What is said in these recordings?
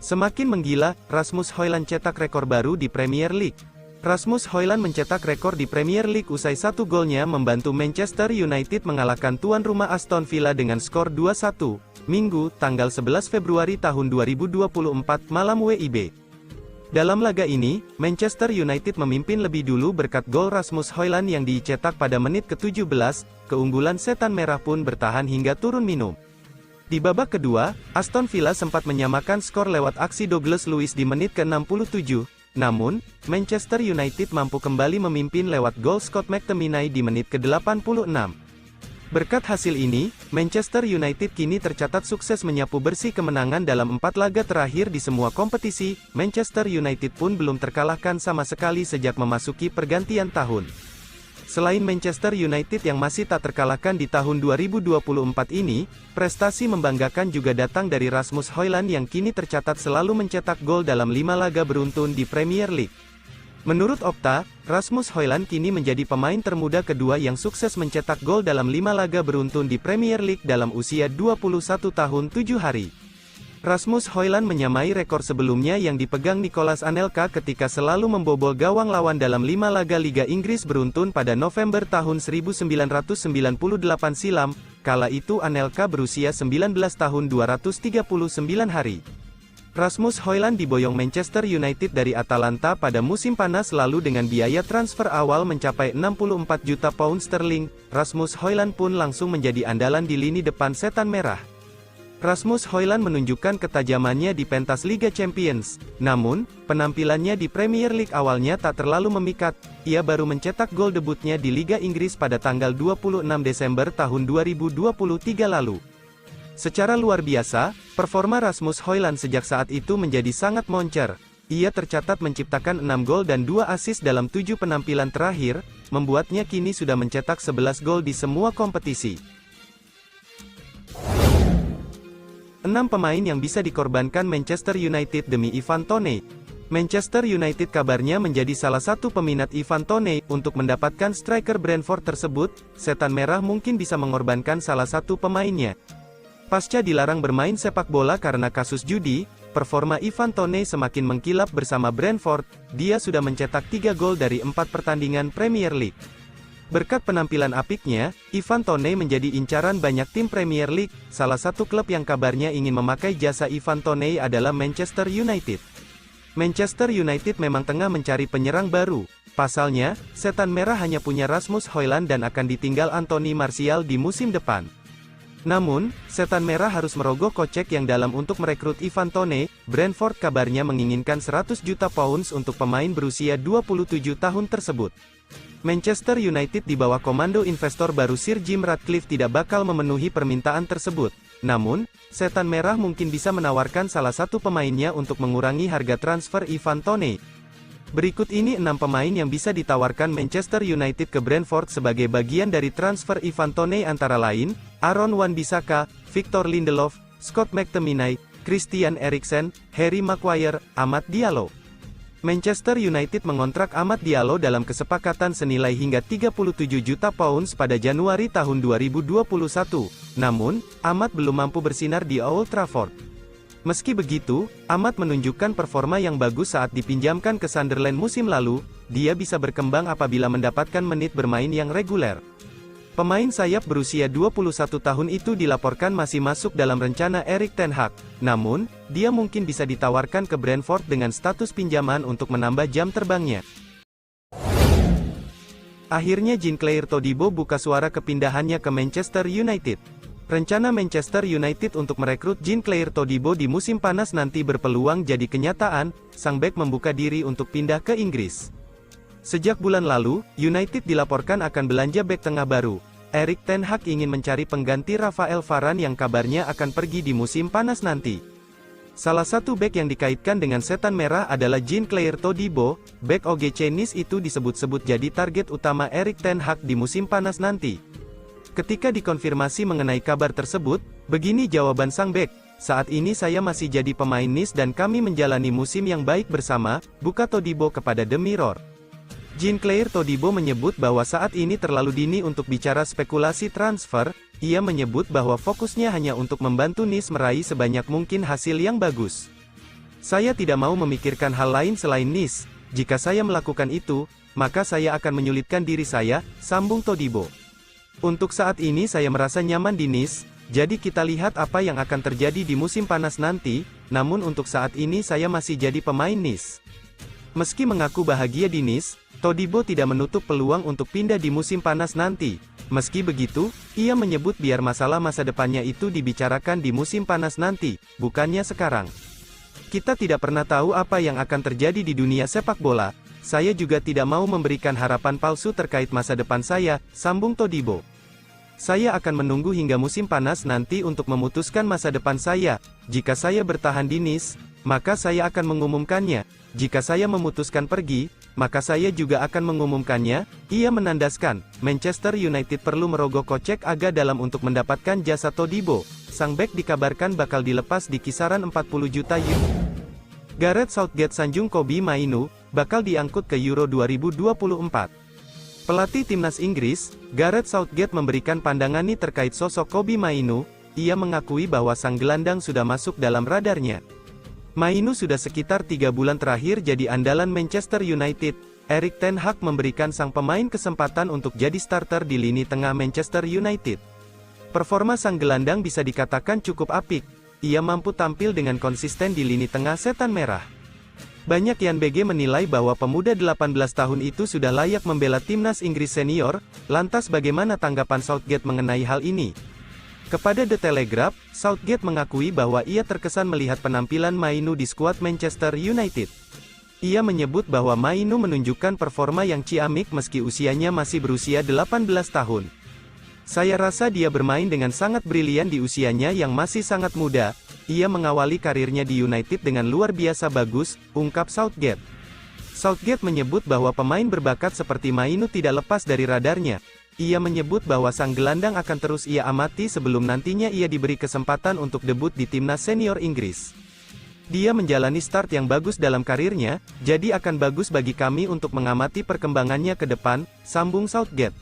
Semakin menggila, Rasmus Højlund cetak rekor baru di Premier League. Rasmus Højlund mencetak rekor di Premier League usai satu golnya membantu Manchester United mengalahkan tuan rumah Aston Villa dengan skor 2-1, Minggu, tanggal 11 Februari tahun 2024, malam WIB. Dalam laga ini, Manchester United memimpin lebih dulu berkat gol Rasmus Højlund yang dicetak pada menit ke-17, keunggulan Setan Merah pun bertahan hingga turun minum. Di babak kedua, Aston Villa sempat menyamakan skor lewat aksi Douglas Luiz di menit ke-67, namun, Manchester United mampu kembali memimpin lewat gol Scott McTominay di menit ke-86. Berkat hasil ini, Manchester United kini tercatat sukses menyapu bersih kemenangan dalam 4 laga terakhir di semua kompetisi. Manchester United pun belum terkalahkan sama sekali sejak memasuki pergantian tahun. Selain Manchester United yang masih tak terkalahkan di tahun 2024 ini, prestasi membanggakan juga datang dari Rasmus Højlund yang kini tercatat selalu mencetak gol dalam 5 laga beruntun di Premier League. Menurut Opta, Rasmus Højlund kini menjadi pemain termuda kedua yang sukses mencetak gol dalam 5 laga beruntun di Premier League dalam usia 21 tahun 7 hari. Rasmus Højlund menyamai rekor sebelumnya yang dipegang Nicolas Anelka ketika selalu membobol gawang lawan dalam 5 laga Liga Inggris beruntun pada November tahun 1998 silam, kala itu Anelka berusia 19 tahun 239 hari. Rasmus Højlund diboyong Manchester United dari Atalanta pada musim panas lalu dengan biaya transfer awal mencapai 64 juta pound sterling. Rasmus Højlund pun langsung menjadi andalan di lini depan Setan Merah. Rasmus Højlund menunjukkan ketajamannya di pentas Liga Champions, namun, penampilannya di Premier League awalnya tak terlalu memikat. Ia baru mencetak gol debutnya di Liga Inggris pada tanggal 26 Desember tahun 2023 lalu. Secara luar biasa, performa Rasmus Højlund sejak saat itu menjadi sangat moncer. Ia tercatat menciptakan 6 gol dan 2 assist dalam 7 penampilan terakhir, membuatnya kini sudah mencetak 11 gol di semua kompetisi. 6 pemain yang bisa dikorbankan Manchester United demi Ivan Toney. Manchester United kabarnya menjadi salah satu peminat Ivan Toney. Untuk mendapatkan striker Brentford tersebut, Setan Merah mungkin bisa mengorbankan salah satu pemainnya. Pasca dilarang bermain sepak bola karena kasus judi, performa Ivan Toney semakin mengkilap bersama Brentford. Dia sudah mencetak 3 gol dari 4 pertandingan Premier League. Berkat penampilan apiknya, Ivan Toney menjadi incaran banyak tim Premier League. Salah satu klub yang kabarnya ingin memakai jasa Ivan Toney adalah Manchester United. Manchester United memang tengah mencari penyerang baru. Pasalnya, Setan Merah hanya punya Rasmus Højlund dan akan ditinggal Anthony Martial di musim depan. Namun, Setan Merah harus merogoh kocek yang dalam untuk merekrut Ivan Toney. Brentford kabarnya menginginkan 100 juta pounds untuk pemain berusia 27 tahun tersebut. Manchester United di bawah komando investor baru Sir Jim Ratcliffe tidak bakal memenuhi permintaan tersebut. Namun, Setan Merah mungkin bisa menawarkan salah satu pemainnya untuk mengurangi harga transfer Ivan Toney. Berikut ini 6 pemain yang bisa ditawarkan Manchester United ke Brentford sebagai bagian dari transfer Ivan Toney antara lain, Aaron Wan-Bissaka, Victor Lindelof, Scott McTominay, Christian Eriksen, Harry Maguire, Amad Diallo. Manchester United mengontrak Amad Diallo dalam kesepakatan senilai hingga 37 juta pounds pada Januari tahun 2021. Namun, Amad belum mampu bersinar di Old Trafford. Meski begitu, Amad menunjukkan performa yang bagus saat dipinjamkan ke Sunderland musim lalu. Dia bisa berkembang apabila mendapatkan menit bermain yang reguler. Pemain sayap berusia 21 tahun itu dilaporkan masih masuk dalam rencana Erik ten Hag. Namun, dia mungkin bisa ditawarkan ke Brentford dengan status pinjaman untuk menambah jam terbangnya. Akhirnya Jean-Clair Todibo buka suara kepindahannya ke Manchester United. Rencana Manchester United untuk merekrut Jean-Clair Todibo di musim panas nanti berpeluang jadi kenyataan. Sang bek membuka diri untuk pindah ke Inggris. Sejak bulan lalu, United dilaporkan akan belanja bek tengah baru. Erik ten Hag ingin mencari pengganti Rafael Varane yang kabarnya akan pergi di musim panas nanti. Salah satu bek yang dikaitkan dengan Setan Merah adalah Jean-Clair Todibo. Bek OGC Nice itu disebut-sebut jadi target utama Erik ten Hag di musim panas nanti. Ketika dikonfirmasi mengenai kabar tersebut, begini jawaban sang bek, "Saat ini saya masih jadi pemain Nice dan kami menjalani musim yang baik bersama," buka Todibo kepada The Mirror. Jean-Clair Todibo menyebut bahwa saat ini terlalu dini untuk bicara spekulasi transfer. Ia menyebut bahwa fokusnya hanya untuk membantu Nice meraih sebanyak mungkin hasil yang bagus. Saya tidak mau memikirkan hal lain selain Nice. Jika saya melakukan itu, maka saya akan menyulitkan diri saya, sambung Todibo. Untuk saat ini saya merasa nyaman di Nice, jadi kita lihat apa yang akan terjadi di musim panas nanti, namun untuk saat ini saya masih jadi pemain Nice. Meski mengaku bahagia di Nice, Todibo tidak menutup peluang untuk pindah di musim panas nanti. Meski begitu, ia menyebut biar masalah masa depannya itu dibicarakan di musim panas nanti, bukannya sekarang. Kita tidak pernah tahu apa yang akan terjadi di dunia sepak bola. Saya juga tidak mau memberikan harapan palsu terkait masa depan saya, sambung Todibo. Saya akan menunggu hingga musim panas nanti untuk memutuskan masa depan saya. Jika saya bertahan di Nice, maka saya akan mengumumkannya. Jika saya memutuskan pergi, maka saya juga akan mengumumkannya. Ia menandaskan, Manchester United perlu merogoh kocek agak dalam untuk mendapatkan jasa Todibo. Sang bek dikabarkan bakal dilepas di kisaran 40 juta euro. Gareth Southgate sanjung Kobbie Mainoo, bakal diangkut ke Euro 2024. Pelatih timnas Inggris, Gareth Southgate memberikan pandangannya terkait sosok Kobbie Mainoo. Ia mengakui bahwa sang gelandang sudah masuk dalam radarnya. Mainoo sudah sekitar 3 bulan terakhir jadi andalan Manchester United. Erik ten Hag memberikan sang pemain kesempatan untuk jadi starter di lini tengah Manchester United. Performa sang gelandang bisa dikatakan cukup apik. Ia mampu tampil dengan konsisten di lini tengah setan merah. Banyak yang BG menilai bahwa pemuda 18 tahun itu sudah layak membela timnas Inggris senior. Lantas bagaimana tanggapan Southgate mengenai hal ini? Kepada The Telegraph, Southgate mengakui bahwa ia terkesan melihat penampilan Mainoo di skuad Manchester United. Ia menyebut bahwa Mainoo menunjukkan performa yang ciamik meski usianya masih berusia 18 tahun. Saya rasa dia bermain dengan sangat brilian di usianya yang masih sangat muda. Ia mengawali karirnya di United dengan luar biasa bagus, ungkap Southgate. Southgate menyebut bahwa pemain berbakat seperti Mainoo tidak lepas dari radarnya. Ia menyebut bahwa sang gelandang akan terus ia amati sebelum nantinya ia diberi kesempatan untuk debut di timnas senior Inggris. Dia menjalani start yang bagus dalam karirnya, jadi akan bagus bagi kami untuk mengamati perkembangannya ke depan, sambung Southgate.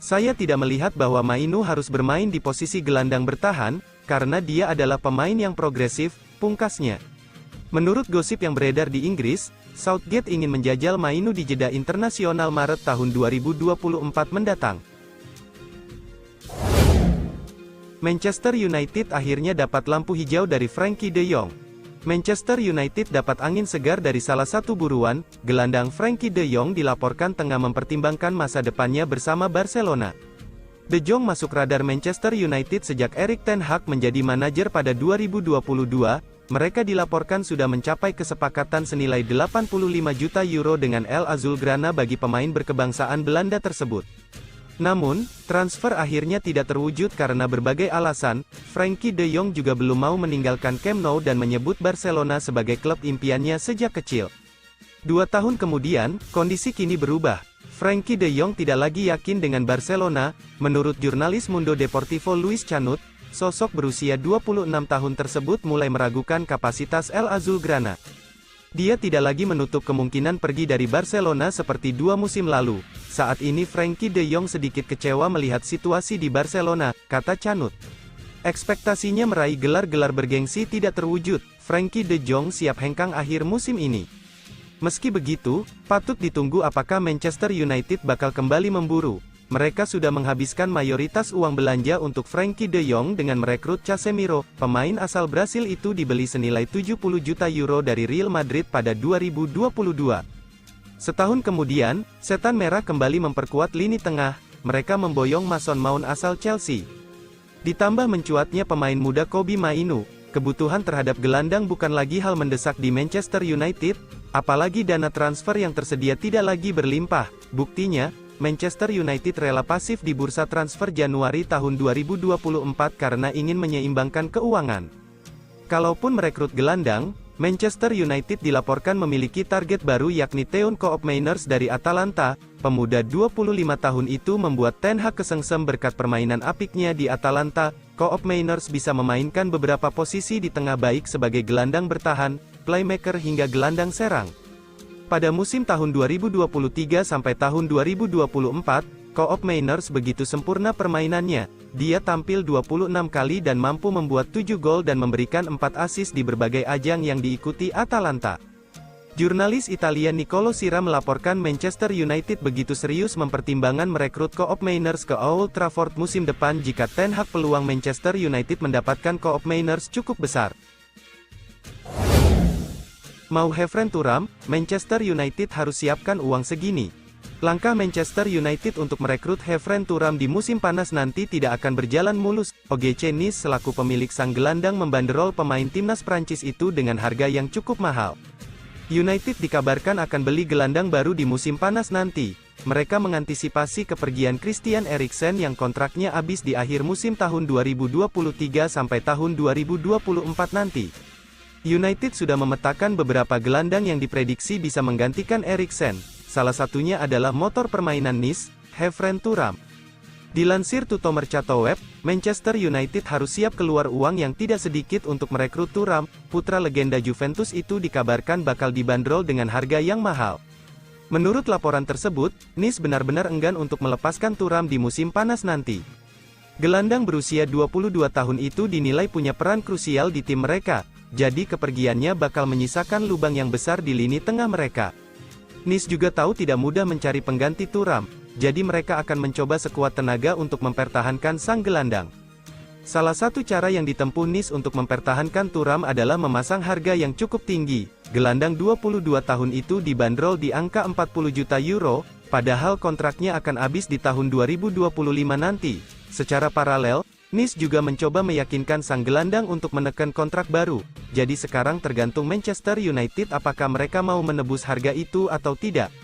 Saya tidak melihat bahwa Mainoo harus bermain di posisi gelandang bertahan, karena dia adalah pemain yang progresif, pungkasnya. Menurut gosip yang beredar di Inggris, Southgate ingin menjajal Mainoo di jeda internasional Maret tahun 2024 mendatang. Manchester United akhirnya dapat lampu hijau dari Frenkie de Jong. Manchester United dapat angin segar dari salah satu buruan. Gelandang Frenkie de Jong dilaporkan tengah mempertimbangkan masa depannya bersama Barcelona. De Jong masuk radar Manchester United sejak Erik ten Hag menjadi manajer pada 2022. Mereka dilaporkan sudah mencapai kesepakatan senilai 85 juta euro dengan El Azulgrana bagi pemain berkebangsaan Belanda tersebut. Namun, transfer akhirnya tidak terwujud karena berbagai alasan. Frenkie de Jong juga belum mau meninggalkan Camp Nou dan menyebut Barcelona sebagai klub impiannya sejak kecil. 2 tahun kemudian, kondisi kini berubah. Frenkie de Jong tidak lagi yakin dengan Barcelona. Menurut jurnalis Mundo Deportivo Luis Canut, sosok berusia 26 tahun tersebut mulai meragukan kapasitas El Azulgrana. Dia tidak lagi menutup kemungkinan pergi dari Barcelona seperti 2 musim lalu. Saat ini Frenkie de Jong sedikit kecewa melihat situasi di Barcelona, kata Canut. Ekspektasinya meraih gelar-gelar bergengsi tidak terwujud. Frenkie de Jong siap hengkang akhir musim ini. Meski begitu, patut ditunggu apakah Manchester United bakal kembali memburu. Mereka sudah menghabiskan mayoritas uang belanja untuk Frenkie de Jong dengan merekrut Casemiro. Pemain asal Brasil itu dibeli senilai 70 juta euro dari Real Madrid pada 2022. Setahun kemudian, Setan Merah kembali memperkuat lini tengah. Mereka memboyong Mason Mount asal Chelsea. Ditambah mencuatnya pemain muda Kobbie Mainoo, kebutuhan terhadap gelandang bukan lagi hal mendesak di Manchester United, apalagi dana transfer yang tersedia tidak lagi berlimpah. Buktinya, Manchester United rela pasif di bursa transfer Januari tahun 2024 karena ingin menyeimbangkan keuangan. Kalaupun merekrut gelandang, Manchester United dilaporkan memiliki target baru yakni Theon Koopmeiners dari Atalanta. Pemuda 25 tahun itu membuat Ten Hag kesengsem berkat permainan apiknya di Atalanta. Koopmeiners bisa memainkan beberapa posisi di tengah baik sebagai gelandang bertahan, playmaker hingga gelandang serang. Pada musim tahun 2023 sampai tahun 2024, Koop Mainers begitu sempurna permainannya. Dia tampil 26 kali dan mampu membuat 7 gol dan memberikan 4 assist di berbagai ajang yang diikuti Atalanta. Jurnalis Italia Nicolo Sira melaporkan Manchester United begitu serius mempertimbangkan merekrut Koop Mainers ke Old Trafford musim depan jika Ten Hag peluang Manchester United mendapatkan Koop Mainers cukup besar. Mau Heveren Thuram, Manchester United harus siapkan uang segini. Langkah Manchester United untuk merekrut Heveren Thuram di musim panas nanti tidak akan berjalan mulus. OGC Nice selaku pemilik sang gelandang membanderol pemain timnas Prancis itu dengan harga yang cukup mahal. United dikabarkan akan beli gelandang baru di musim panas nanti. Mereka mengantisipasi kepergian Christian Eriksen yang kontraknya habis di akhir musim tahun 2023 sampai tahun 2024 nanti. United sudah memetakan beberapa gelandang yang diprediksi bisa menggantikan Eriksen. Salah satunya adalah motor permainan Nice, Heveren Thuram. Dilansir Tutto Mercato Web, Manchester United harus siap keluar uang yang tidak sedikit untuk merekrut Thuram. Putra legenda Juventus itu dikabarkan bakal dibanderol dengan harga yang mahal. Menurut laporan tersebut, Nice benar-benar enggan untuk melepaskan Thuram di musim panas nanti. Gelandang berusia 22 tahun itu dinilai punya peran krusial di tim mereka, jadi kepergiannya bakal menyisakan lubang yang besar di lini tengah mereka. Nice juga tahu tidak mudah mencari pengganti Thuram, jadi mereka akan mencoba sekuat tenaga untuk mempertahankan sang gelandang. Salah satu cara yang ditempuh Nice untuk mempertahankan Thuram adalah memasang harga yang cukup tinggi. Gelandang 22 tahun itu dibanderol di angka 40 juta euro, padahal kontraknya akan habis di tahun 2025 nanti. Secara paralel, Nice juga mencoba meyakinkan sang gelandang untuk menekan kontrak baru. Jadi sekarang tergantung Manchester United apakah mereka mau menebus harga itu atau tidak.